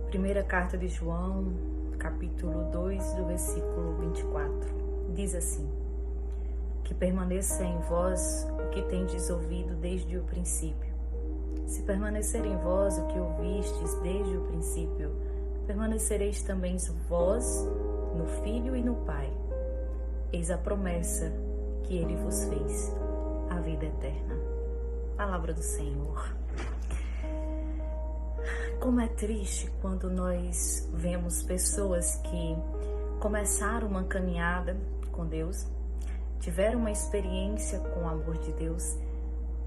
Primeira carta de João, capítulo 2, do versículo 24. Diz assim: que permaneça em vós o que tendes ouvido desde o princípio. Se permanecer em vós o que ouvistes desde o princípio, permanecereis também vós no Filho e no Pai. Eis a promessa que ele vos fez, a vida eterna. Palavra do Senhor. Como é triste quando nós vemos pessoas que começaram uma caminhada com Deus, tiveram uma experiência com o amor de Deus.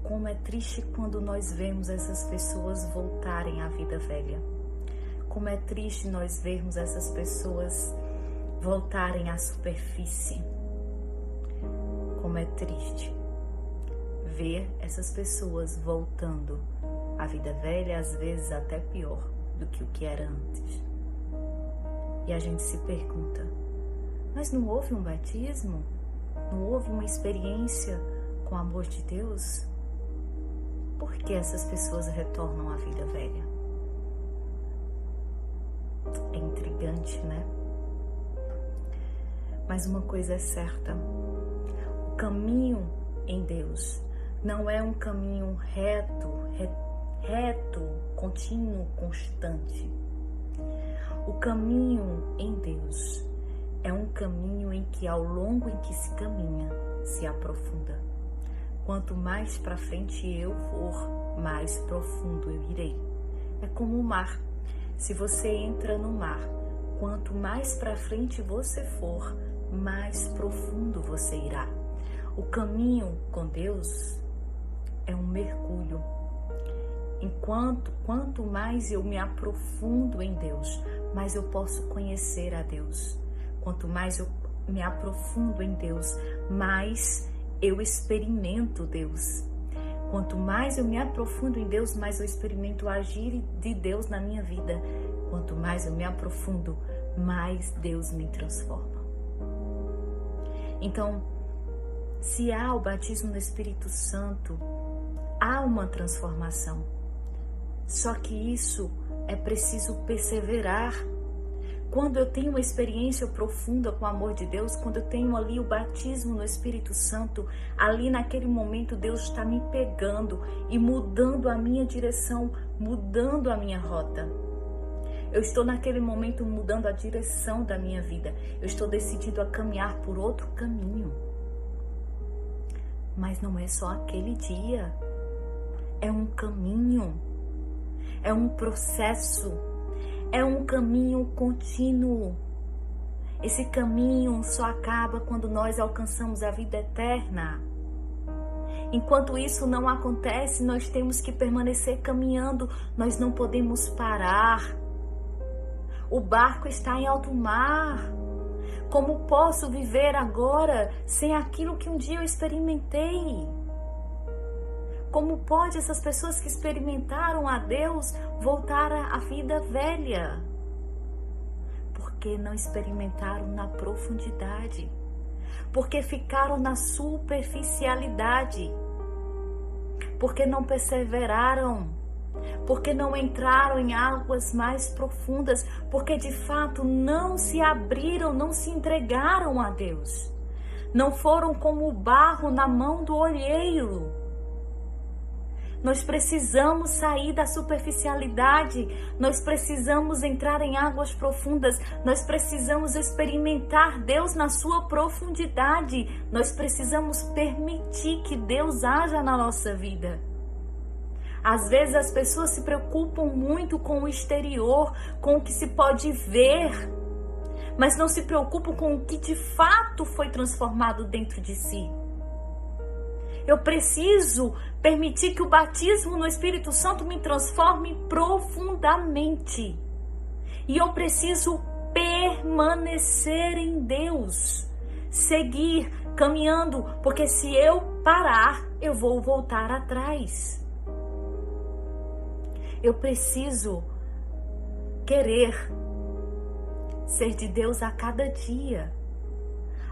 Como é triste quando nós vemos essas pessoas voltarem à vida velha. Como é triste nós vermos essas pessoas voltarem à superfície. Como é triste ver essas pessoas voltando à vida velha, às vezes até pior do que o que era antes. E a gente se pergunta, mas não houve um batismo? Não houve uma experiência com o amor de Deus? Por que essas pessoas retornam à vida velha? É intrigante, né? Mas uma coisa é certa, o caminho em Deus não é um caminho reto, contínuo, constante. O caminho em Deus é um caminho em que, ao longo em que se caminha, se aprofunda. Quanto mais para frente eu for, mais profundo eu irei. É como o mar. Se você entra no mar, quanto mais para frente você for, mais profundo você irá. O caminho com Deus é um mergulho. Quanto mais eu me aprofundo em Deus, mais eu posso conhecer a Deus. Quanto mais eu me aprofundo em Deus, mais eu experimento Deus. Quanto mais eu me aprofundo em Deus, mais eu experimento o agir de Deus na minha vida. Quanto mais eu me aprofundo, mais Deus me transforma. Então, se há o batismo no Espírito Santo, há uma transformação. Só que isso é preciso perseverar. Quando eu tenho uma experiência profunda com o amor de Deus, quando eu tenho ali o batismo no Espírito Santo, ali naquele momento Deus está me pegando e mudando a minha direção, mudando a minha rota. Eu estou naquele momento mudando a direção da minha vida. Eu estou decidindo a caminhar por outro caminho. Mas não é só aquele dia. É um caminho. É um processo. É um caminho contínuo. Esse caminho só acaba quando nós alcançamos a vida eterna. Enquanto isso não acontece, nós temos que permanecer caminhando. Nós não podemos parar. O barco está em alto mar. Como posso viver agora sem aquilo que um dia eu experimentei? Como pode essas pessoas que experimentaram a Deus voltar à vida velha? Porque não experimentaram na profundidade. Porque ficaram na superficialidade. Porque não perseveraram. Porque não entraram em águas mais profundas. Porque de fato não se abriram, não se entregaram a Deus. Não foram como o barro na mão do olheiro. Nós precisamos sair da superficialidade, nós precisamos entrar em águas profundas, nós precisamos experimentar Deus na sua profundidade, nós precisamos permitir que Deus haja na nossa vida. Às vezes as pessoas se preocupam muito com o exterior, com o que se pode ver, mas não se preocupam com o que de fato foi transformado dentro de si. Eu preciso permitir que o batismo no Espírito Santo me transforme profundamente. E eu preciso permanecer em Deus. Seguir caminhando, porque se eu parar, eu vou voltar atrás. Eu preciso querer ser de Deus a cada dia.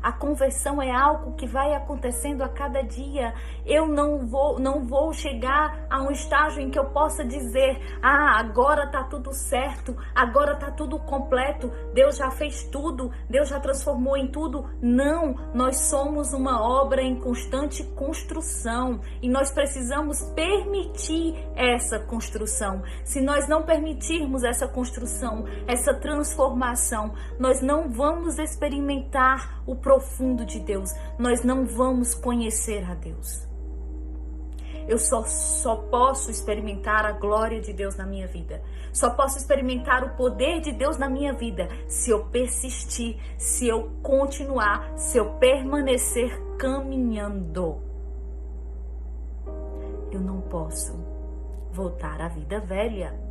A conversão é algo que vai acontecendo a cada dia. Eu não vou chegar a um estágio em que eu possa dizer: agora tá tudo certo, agora tá tudo completo, Deus já fez tudo, Deus já transformou em tudo. Não, nós somos uma obra em constante construção e nós precisamos permitir essa construção. Se nós não permitirmos essa construção, essa transformação, nós não vamos experimentar o profundo de Deus, nós não vamos conhecer a Deus. Eu só posso experimentar a glória de Deus na minha vida. Só posso experimentar o poder de Deus na minha vida se eu persistir, se eu continuar, se eu permanecer caminhando. Eu não posso voltar à vida velha.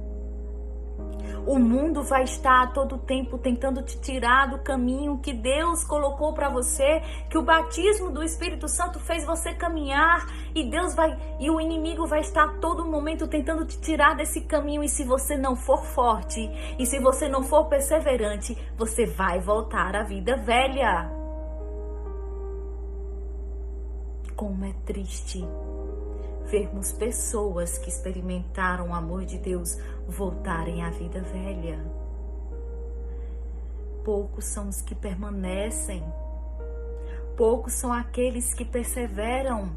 O mundo vai estar a todo tempo tentando te tirar do caminho que Deus colocou para você, que o batismo do Espírito Santo fez você caminhar, e o inimigo vai estar a todo momento tentando te tirar desse caminho, e se você não for forte, e se você não for perseverante, você vai voltar à vida velha. Como é triste vermos pessoas que experimentaram o amor de Deus voltarem à vida velha. Poucos são os que permanecem. Poucos são aqueles que perseveram.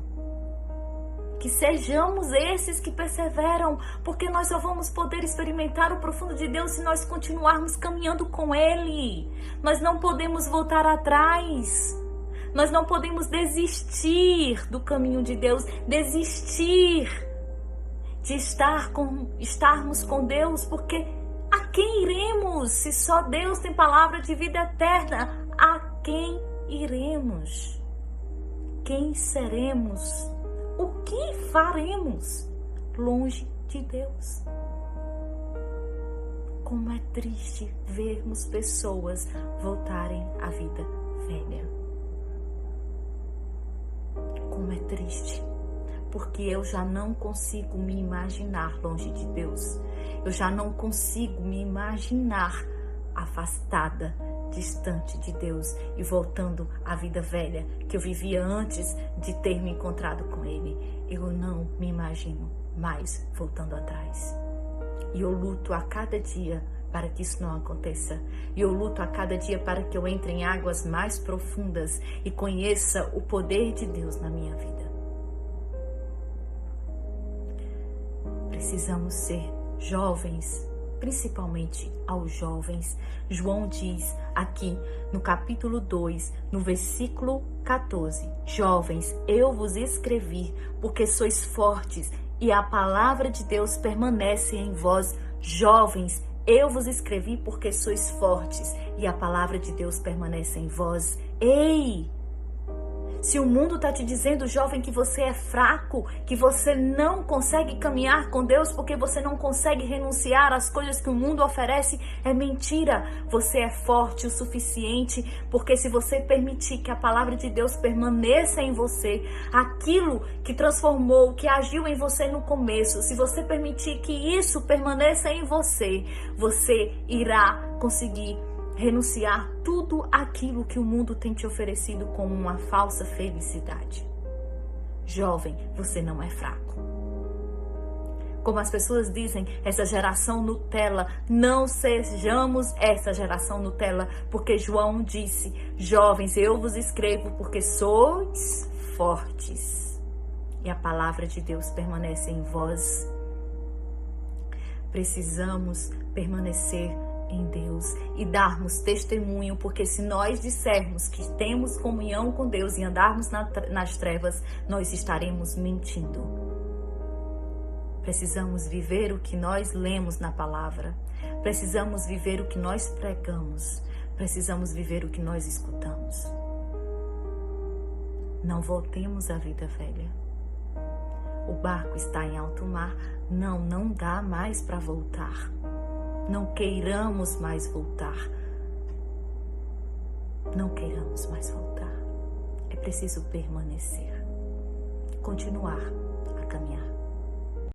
Que sejamos esses que perseveram, porque nós só vamos poder experimentar o profundo de Deus se nós continuarmos caminhando com Ele. Nós não podemos voltar atrás. Nós não podemos desistir do caminho de Deus, desistir de estarmos com Deus, porque a quem iremos se só Deus tem palavra de vida eterna? A quem iremos? Quem seremos? O que faremos longe de Deus? Como é triste vermos pessoas voltarem à vida velha. Como é triste, porque eu já não consigo me imaginar longe de Deus. Eu já não consigo me imaginar afastada, distante de Deus e voltando à vida velha que eu vivia antes de ter me encontrado com Ele. Eu não me imagino mais voltando atrás. E eu luto a cada dia para que isso não aconteça. E eu luto a cada dia para que eu entre em águas mais profundas e conheça o poder de Deus na minha vida. Precisamos ser jovens, principalmente aos jovens. João diz aqui no capítulo 2, no versículo 14: Jovens, eu vos escrevi porque sois fortes e a palavra de Deus permanece em vós. Jovens, eu vos escrevi porque sois fortes e a palavra de Deus permanece em vós. Ei! Se o mundo está te dizendo, jovem, que você é fraco, que você não consegue caminhar com Deus porque você não consegue renunciar às coisas que o mundo oferece, é mentira. Você é forte o suficiente, porque se você permitir que a palavra de Deus permaneça em você, aquilo que transformou, que agiu em você no começo, se você permitir que isso permaneça em você, você irá conseguir renunciar tudo aquilo que o mundo tem te oferecido como uma falsa felicidade. Jovem, você não é fraco. Como as pessoas dizem, essa geração Nutella, não sejamos essa geração Nutella, porque João disse: jovens, eu vos escrevo porque sois fortes e a palavra de Deus permanece em vós. Precisamos permanecer em Deus e darmos testemunho, porque se nós dissermos que temos comunhão com Deus e andarmos nas trevas, nós estaremos mentindo. Precisamos viver o que nós lemos na palavra, precisamos viver o que nós pregamos, precisamos viver o que nós escutamos. Não voltemos à vida velha. O barco está em alto mar, não dá mais para voltar. Não queiramos mais voltar. Não queiramos mais voltar. É preciso permanecer. Continuar a caminhar.